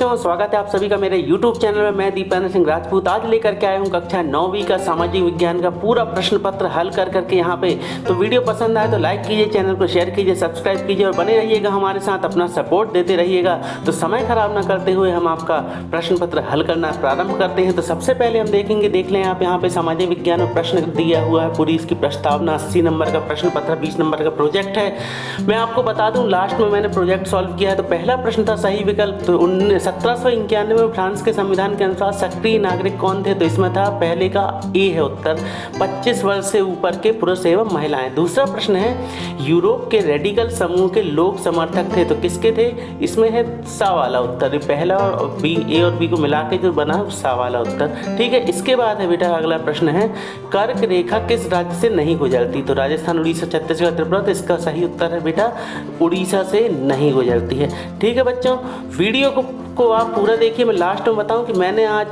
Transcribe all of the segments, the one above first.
बच्चों, स्वागत है आप सभी का मेरे YouTube चैनल में। मैं दीपेंद्र सिंह राजपूत आज लेकर के आया हूँ कक्षा 9वीं का सामाजिक विज्ञान का पूरा प्रश्न पत्र हल कर करके यहाँ पे। तो वीडियो पसंद आए तो लाइक कीजिए, चैनल को शेयर कीजिए, सब्सक्राइब कीजिए और बने रहिएगा हमारे साथ, अपना सपोर्ट देते रहिएगा। तो समय खराब न करते हुए हम आपका प्रश्न पत्र हल करना प्रारंभ करते हैं। तो सबसे पहले हम देख लें आप यहाँ पे सामाजिक विज्ञान में प्रश्न दिया हुआ है, पूरी इसकी प्रस्तावना, 80 नंबर का प्रश्न पत्र, 20 नंबर का प्रोजेक्ट है। मैं आपको बता दूं लास्ट में मैंने प्रोजेक्ट सॉल्व किया है। तो पहला प्रश्न था सही विकल्प। तो 1791 में फ्रांस के संविधान के अनुसार सक्रिय नागरिक कौन थे? तो इसमें था पहले का ए है उत्तर, 25 वर्ष से ऊपर के पुरुष एवं महिलाएं। दूसरा प्रश्न है यूरोप के रेडिकल समूह के लोक समर्थक थे, तो किसके थे? इसमें है सा वाला उत्तर, पहला और बी, ए और बी को मिला के जो बना सा वाला उत्तर। ठीक है, इसके बाद है बेटा अगला प्रश्न है कर्क रेखा किस राज्य से नहीं गुजरती? तो राजस्थान, उड़ीसा, छत्तीसगढ़, त्रिपुरा। तो इसका सही उत्तर है बेटा उड़ीसा से नहीं गुजरती है। ठीक है बच्चों, वीडियो को आप पूरा देखिए। मैं लास्ट में बताऊं कि मैंने आज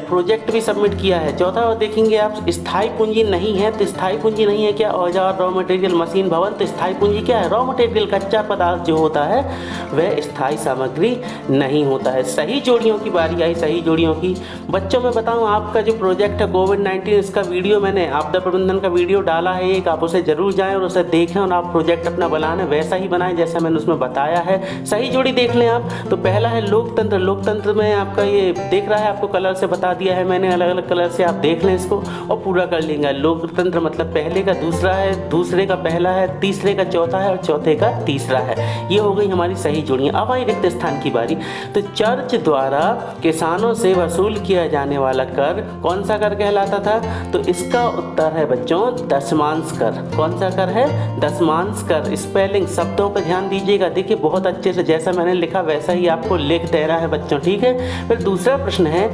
प्रोजेक्ट भी सबमिट किया है। चौथा और देखेंगे आप, स्थायी पूंजी नहीं है। तो स्थायी पूंजी नहीं है क्या? औजार, रॉ मटेरियल, मशीन, भवन। तो स्थायी पूंजी क्या है? रॉ मटेरियल, कच्चा पदार्थ जो होता है वह स्थायी सामग्री नहीं होता है। सही जोड़ियों की बारी आई, सही जोड़ियों की। बच्चों मैं बताऊं आपका जो प्रोजेक्ट है कोविड-19, इसका वीडियो मैंने आपदा प्रबंधन का वीडियो डाला है एक, आप उसे जरूर जाएं और उसे देखें और आप प्रोजेक्ट अपना बनाना वैसा ही बनाएं जैसा मैंने उसमें बताया है। सही जोड़ी देख लें आप। तो पहला है लोकतंत्र में आपका ये देख रहा है, आपको कलर से बता दिया है मैंने, अलग अलग कलर से आप देख लें इसको और पूरा कर लेंगे। लोकतंत्र मतलब पहले का दूसरा है, दूसरे का पहला है, तीसरे का चौथा है और चौथे का तीसरा है। ये हो गई हमारी सही जोड़ियाँ। अब आई रिक्त स्थान की बारी। तो चर्च द्वारा किसानों से वसूल किया जाने वाला कर कौन सा कर कहलाता था? तो इसका उत्तर है बच्चों दशमांश कर। कौन सा कर है? दशमांश कर। स्पेलिंग, शब्दों पर ध्यान दीजिएगा। देखिए बहुत अच्छे से जैसा मैंने लिखा वैसा ही आपको लिख दे रहा है बच्चों। ठीक है, फिर दूसरा प्रश्न है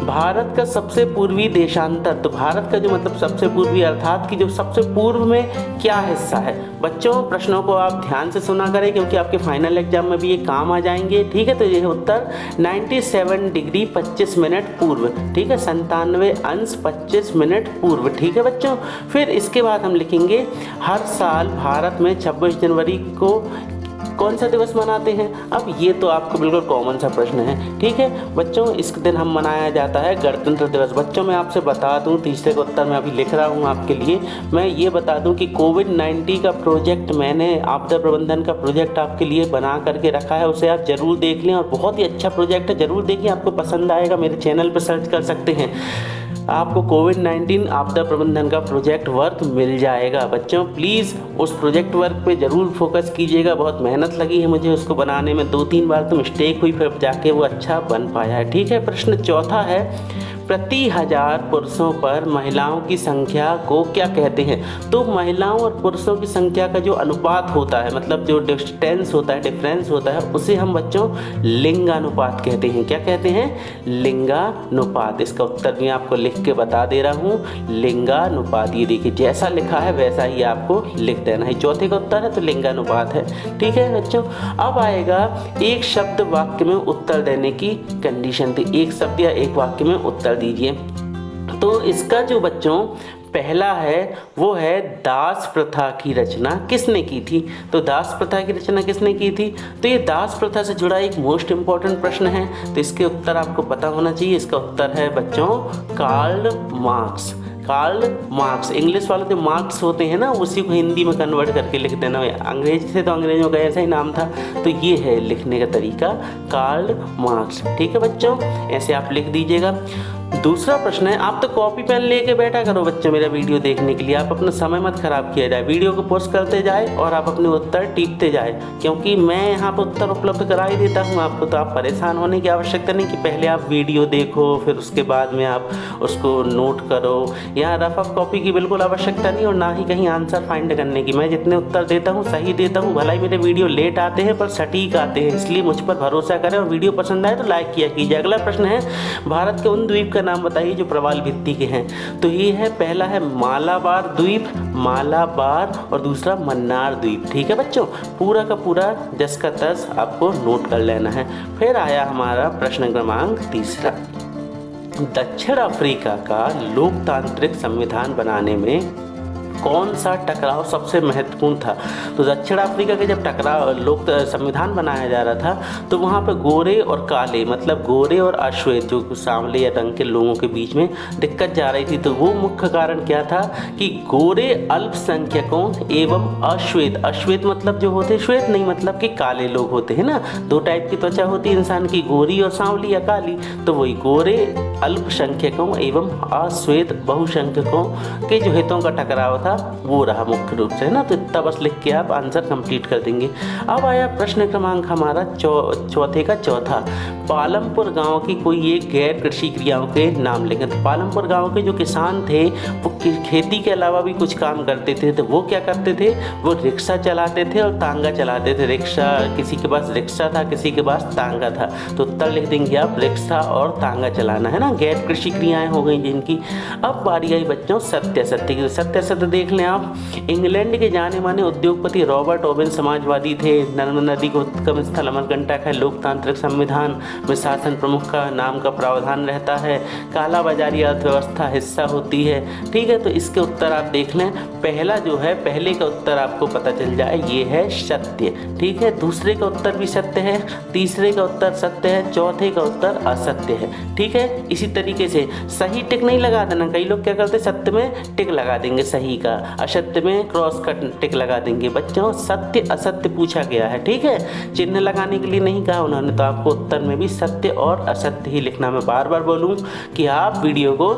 भारत का सबसे पूर्वी देशांतर। तो भारत का जो मतलब सबसे पूर्वी अर्थात कि जो सबसे पूर्व में क्या हिस्सा है? बच्चों प्रश्नों को आप ध्यान से सुना करें क्योंकि आपके फाइनल एग्जाम में भी ये काम आ जाएंगे। ठीक है, तो ये उत्तर 97 डिग्री 25 मिनट पूर्व। ठीक है, 97 अंश 25 मिनट पूर्व। ठीक है बच्चों, फिर इसके बाद हम लिखेंगे हर साल भारत में 26 जनवरी को कौन सा दिवस मनाते हैं? अब ये तो आपको बिल्कुल कॉमन सा प्रश्न है। ठीक है बच्चों, इस दिन हम मनाया जाता है गणतंत्र दिवस। बच्चों मैं आपसे बता दूं, तीसरे का उत्तर मैं अभी लिख रहा हूं आपके लिए। मैं ये बता दूं कि कोविड-19 का प्रोजेक्ट मैंने आपदा प्रबंधन का प्रोजेक्ट आपके लिए बना करके रखा है, उसे आप जरूर देख लें और बहुत ही अच्छा प्रोजेक्ट है, जरूर देखिए, आपको पसंद आएगा। मेरे चैनल पर सर्च कर सकते हैं, आपको कोविड-19 आपदा प्रबंधन का प्रोजेक्ट वर्क मिल जाएगा। बच्चों प्लीज़ उस प्रोजेक्ट वर्क पे ज़रूर फोकस कीजिएगा। बहुत मेहनत लगी है मुझे उसको बनाने में, 2-3 बार तो मिस्टेक हुई, फिर जाके वो अच्छा बन पाया है। ठीक है, प्रश्न चौथा है प्रति 1000 पुरुषों पर महिलाओं की संख्या को क्या कहते हैं? तो महिलाओं और पुरुषों की संख्या का जो अनुपात होता है, मतलब जो डिस्टेंस होता है, डिफरेंस होता है, उसे हम बच्चों लिंगानुपात कहते हैं। क्या कहते हैं? लिंगानुपात। इसका उत्तर भी आपको लिख के बता दे रहा हूँ, लिंगानुपात। ये देखिए जैसा लिखा है वैसा ही आपको लिख देना है। चौथे का उत्तर है तो लिंगानुपात है। ठीक है बच्चों, अब आएगा एक शब्द वाक्य में उत्तर देने की कंडीशन थी। एक शब्द या एक वाक्य में उत्तर दीजिए। तो इसका जो बच्चों पहला है वो है दास प्रथा की रचना किसने की थी? तो दास प्रथा की रचना किसने की थी? तो ये दास प्रथा से जुड़ा एक मोस्ट इंपॉर्टेंट प्रश्न है, तो इसके उत्तर आपको पता होना चाहिए। इसका उत्तर है बच्चों Karl Marx. Karl Marx. English वाले जो मार्क्स होते हैं ना, उसी को हिंदी में कन्वर्ट करके लिख देना। अंग्रेज थे तो अंग्रेजों का ऐसा ही नाम था, तो ये है लिखने का तरीका, कार्ल मार्क्स। ठीक है बच्चों, ऐसे आप लिख दीजिएगा। दूसरा प्रश्न है, आप तो कॉपी पेन लेके बैठा करो बच्चों मेरा वीडियो देखने के लिए, आप अपना समय मत खराब किया जाए, वीडियो को पॉज करते जाए और आप अपने उत्तर टीपते जाए, क्योंकि मैं यहाँ पर उत्तर उपलब्ध करा ही देता हूँ आपको। तो आप परेशान होने की आवश्यकता नहीं कि पहले आप वीडियो देखो फिर उसके बाद में आप उसको नोट करो। यहाँ रफ कॉपी की बिल्कुल आवश्यकता नहीं और ना ही कहीं आंसर फाइंड करने की। मैं जितने उत्तर देता हूँ सही देता हूँ, भला ही मेरे वीडियो लेट आते हैं पर सटीक आते हैं, इसलिए मुझ पर भरोसा करें और वीडियो पसंद आए तो लाइक किया कीजिए। अगला प्रश्न है भारत के उन द्वीप का नाम बताइए जो प्रवाल भित्ति के हैं। तो ये है, पहला है मालाबार द्वीप, मालाबार, और दूसरा मन्नार द्वीप। ठीक है बच्चों, पूरा का पूरा 10 का 10 आपको नोट कर लेना है। फिर आया हमारा प्रश्न क्रमांक तीसरा, दक्षिण अफ्रीका का लोकतांत्रिक संविधान बनाने में कौन सा टकराव सबसे महत्वपूर्ण था। तो दक्षिण अफ्रीका के जब टकराव लोक संविधान बनाया जा रहा था तो वहाँ पे गोरे और काले मतलब गोरे और अश्वेत जो सांवले या रंग के लोगों के बीच में दिक्कत जा रही थी। तो वो मुख्य कारण क्या था कि गोरे अल्पसंख्यकों एवं अश्वेत, अश्वेत मतलब जो होते श्वेत नहीं मतलब कि काले लोग होते हैं ना, दो टाइप की त्वचा होती है इंसान की, गोरी और सांवली या काली, तो वही गोरे अल्पसंख्यकों एवं अश्वेत बहुसंख्यकों के जो हितों का टकराव था वो रहा मुख्य रूप से, है ना। तो इतना बस लिख के आप आंसर कंप्लीट कर देंगे। अब आया प्रश्न क्रमांक हमारा चौथे का चौथा, पालमपुर गांव की कोई एक गैर कृषि क्रियाओं के नाम लिखें। तो पालमपुर गांव के जो किसान थे वो खेती के अलावा भी कुछ काम करते थे। तो वो क्या करते थे, वो रिक्शा चलाते थे और तांगा चलाते थे। रिक्शा, किसी के पास रिक्शा था, किसी के पास तांगा था। तो उत्तर लिख देंगे आप रिक्शा और तांगा चलाना, है ना, गैर कृषि क्रियाएं हो गई जिनकी। अब बारी आई बच्चों सत्य असत्य की। सत्य असत्य देख लें आप। इंग्लैंड के जाने माने उद्योगपति रॉबर्ट ओवेन समाजवादी थे। नर्मदा नदी को उद्गम स्थल अमरकंटक है। लोकतांत्रिक संविधान में शासन प्रमुख का नाम का प्रावधान रहता है। कालाबाजारी अर्थव्यवस्था हिस्सा होती है। ठीक है, तो इसके उत्तर आप देख लें। पहला जो है, पहले का उत्तर आपको पता चल जाए ये है सत्य। ठीक है, दूसरे का उत्तर भी सत्य है, तीसरे का उत्तर सत्य है, चौथे का उत्तर असत्य है। ठीक है, इसी तरीके से सही टिक नहीं लगा देना। कई लोग क्या करते हैं, सत्य में टिक लगा देंगे सही का, असत्य में क्रॉस का टिक लगा देंगे। बच्चों सत्य असत्य पूछा गया है, ठीक है, चिन्ह लगाने के लिए नहीं कहा उन्होंने। तो आपको उत्तर में भी सत्य और असत्य ही लिखना। मैं बार बार बोलूँ कि आप वीडियो को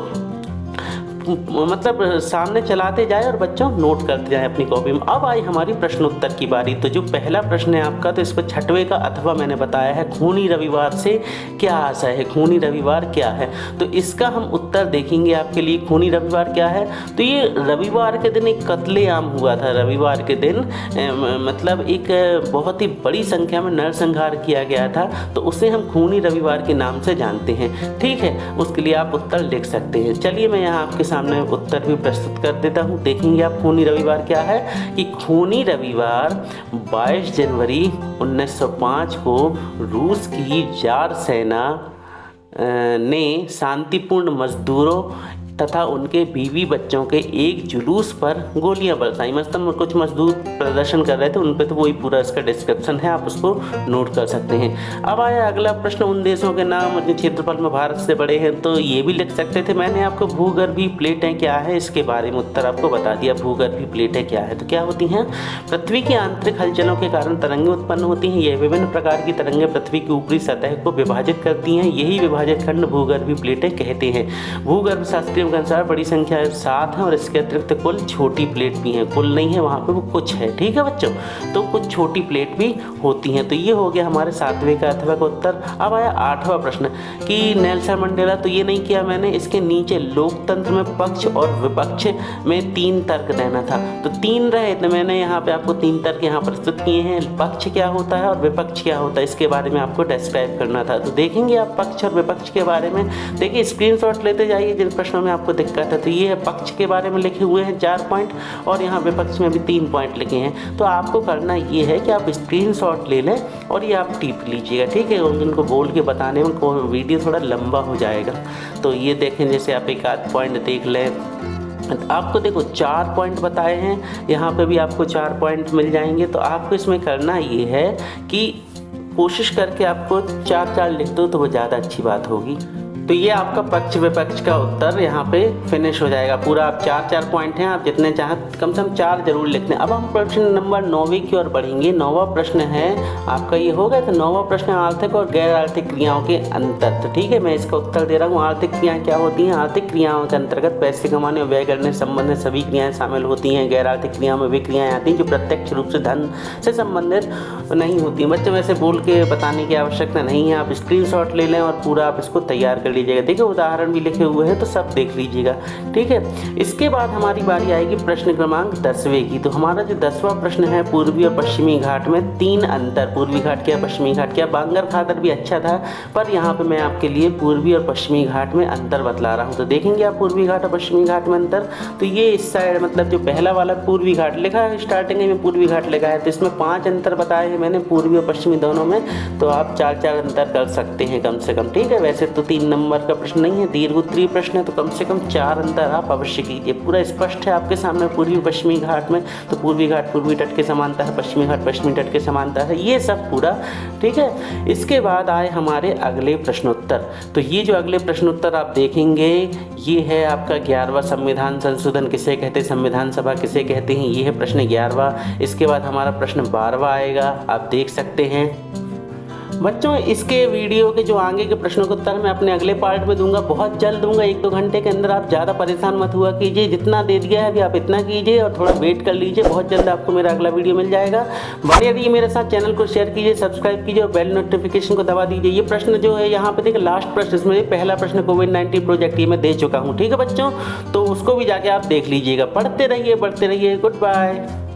मतलब सामने चलाते जाए और बच्चों नोट करते जाए अपनी कॉपी में। अब आई हमारी प्रश्न उत्तर की बारी। तो जो पहला प्रश्न है आपका, तो इसको छठवें का अथवा मैंने बताया है, खूनी रविवार से क्या आशय है, खूनी रविवार क्या है। तो इसका हम उत्तर देखेंगे आपके लिए। खूनी रविवार क्या है, तो ये रविवार के दिन एक कत्लेआम हुआ था। रविवार के दिन मतलब एक बहुत ही बड़ी संख्या में नरसंहार किया गया था, तो उसे हम खूनी रविवार के नाम से जानते हैं। ठीक है, उसके लिए आप उत्तर लिख सकते हैं। चलिए मैं यहाँ आपके सामने उत्तर भी प्रस्तुत कर देता हूँ। देखेंगे आप खूनी रविवार क्या है कि खूनी रविवार 22 जनवरी 1905 को रूस की जार सेना ने शांतिपूर्ण मजदूरों तथा उनके बीवी बच्चों के एक जुलूस पर गोलियां बरसाई। मतलब कुछ मजदूर प्रदर्शन कर रहे थे उन पे, तो वही पूरा इसका डिस्क्रिप्शन है, आप उसको नोट कर सकते हैं। अब आया अगला प्रश्न, उन देशों के नाम अपने क्षेत्रफल में भारत से बड़े हैं। तो ये भी लिख सकते थे। मैंने आपको भूगर्भीय प्लेटें क्या है इसके बारे में उत्तर आपको बता दिया। भूगर्भीय प्लेटें क्या है, तो क्या होती हैं, पृथ्वी की आंतरिक हलचलों के कारण तरंगें उत्पन्न होती हैं। ये विभिन्न प्रकार की तरंगें पृथ्वी की ऊपरी सतह को विभाजित करती हैं। यही विभाजित खंड भूगर्भीय प्लेटें कहते हैं। भूगर्भ शास्त्रियों के अनुसार बड़ी संख्या 7 है और इसके अतिरिक्त कुल छोटी प्लेट भी हैं। कुल नहीं है वहाँ पे, वो कुछ है। ठीक है बच्चों, तो कुछ छोटी प्लेट भी होती हैं। तो ये हो गया हमारे 7वें का अथवा का उत्तर। अब आया 8वां प्रश्न कि नेल्सन मंडेला, तो ये नहीं किया मैंने, इसके नीचे लोकतंत्र में पक्ष और विपक्ष में 3 तर्क देना था। तो 3 रहे, तो मैंने यहाँ पे आपको 3 तर्क यहाँ प्रस्तुत किए हैं। पक्ष क्या होता है और विपक्ष क्या होता है, इसके बारे में आपको डिस्क्राइब करना था। तो देखेंगे आप पक्ष और विपक्ष के बारे में। देखिए स्क्रीनशॉट लेते जाइए जिन प्रश्नों में आपको दिक्कत है। तो ये है पक्ष के बारे में लिखे हुए हैं 4 पॉइंट और यहाँ विपक्ष में भी 3 पॉइंट लिखे हैं। तो आपको करना ये है कि आप स्क्रीनशॉट ले लें और ये आप टिप लीजिएगा। ठीक है, उनको बोल के बताने में वीडियो थोड़ा लंबा हो जाएगा। तो ये देखें, जैसे आप एक आध पॉइंट देख लें। आपको देखो 4 पॉइंट बताए हैं, यहाँ पे भी आपको 4 पॉइंट मिल जाएंगे। तो आपको इसमें करना ये है कि कोशिश करके आपको 4-4 लिख दो तो वो ज़्यादा अच्छी बात होगी। तो ये आपका पक्ष विपक्ष का उत्तर यहाँ पे फिनिश हो जाएगा पूरा। आप 4-4 पॉइंट हैं, आप जितने चाहें कम से कम 4 जरूर लिखते हैं। अब हम प्रश्न नंबर 9वीं की ओर बढ़ेंगे। 9वां प्रश्न है आपका, ये हो गया। तो 9वां प्रश्न आर्थिक और गैर आर्थिक क्रियाओं के अंतर। तो ठीक है, मैं इसका उत्तर दे रहा हूँ। आर्थिक क्रियाएं क्या होती हैं, आर्थिक क्रियाओं के अंतर्गत पैसे कमाने और व्यय करने से संबंधित सभी क्रियाएं शामिल होती हैं। गैर आर्थिक क्रियाओं में वे क्रियाएं आती हैं जो प्रत्यक्ष रूप से धन से संबंधित नहीं होती हैं। बच्चे वैसे बोल के बताने की आवश्यकता नहीं है, आप स्क्रीनशॉट ले लें और पूरा आप इसको तैयार कर लीजिएगा। देखिए उदाहरण भी लिखे हुए हैं, तो सब देख लीजिएगा। ठीक है, इसके बाद हमारी बारी आएगी प्रश्न क्रमांक 10वें की। तो हमारा जो 10वां प्रश्न है, पूर्वी और पश्चिमी घाट में 3 अंतर। पूर्वी घाट क्या, पश्चिमी घाट क्या। बांगर खातर भी अच्छा था, पर यहाँ पे मैं आपके लिए पूर्वी और पश्चिमी घाट में अंतर बतला रहा हूँ। तो देखेंगे आप पूर्वी घाट और पश्चिमी घाट में अंतर। तो ये इस साइड मतलब जो पहला वाला पूर्वी घाट लिखा है, स्टार्टिंग में पूर्वी घाट लिखा है, तो इसमें 5 अंतर बताए हैं मैंने पूर्वी और पश्चिमी दोनों में। तो आप 4-4 अंतर कर सकते हैं कम से कम। ठीक है, वैसे तो 3 नंबर नंबर का प्रश्न नहीं है, दीर्घ उत्तरीय प्रश्न है, तो कम से कम 4 अंतर आप अवश्य कीजिए। पूरा स्पष्ट है आपके सामने, पूर्वी पश्चिमी घाट में तो पूर्वी घाट पूर्वी तट के समानता है, पश्चिमी घाट पश्चिमी तट के समानता है, ये सब पूरा ठीक है। इसके बाद आए हमारे अगले प्रश्नोत्तर। तो ये जो अगले प्रश्नोत्तर आप देखेंगे ये है आपका 11वां संविधान संशोधन किसे कहते हैं, संविधान सभा किसे कहते हैं, ये है प्रश्न 11वां। इसके बाद हमारा प्रश्न 12वां आएगा, आप देख सकते हैं बच्चों। इसके वीडियो के जो आगे के प्रश्नों के उत्तर मैं अपने अगले पार्ट में दूंगा, बहुत जल्द दूंगा, 1-2 घंटे के अंदर। आप ज़्यादा परेशान मत हुआ कीजिए, जितना दे दिया है अभी आप इतना कीजिए और थोड़ा वेट कर लीजिए, बहुत जल्द आपको मेरा अगला वीडियो मिल जाएगा। बने रहिए मेरे साथ, चैनल को शेयर कीजिए, सब्सक्राइब कीजिए और बेल नोटिफिकेशन को दबा दीजिए। ये प्रश्न जो है यहाँ पे देखिए लास्ट प्रश्न, इसमें पहला प्रश्न कोविड-19 प्रोजेक्ट ये मैं दे चुका हूँ, ठीक है बच्चों। तो उसको भी जाके आप देख लीजिएगा। पढ़ते रहिए, बढ़ते रहिए। Good bye.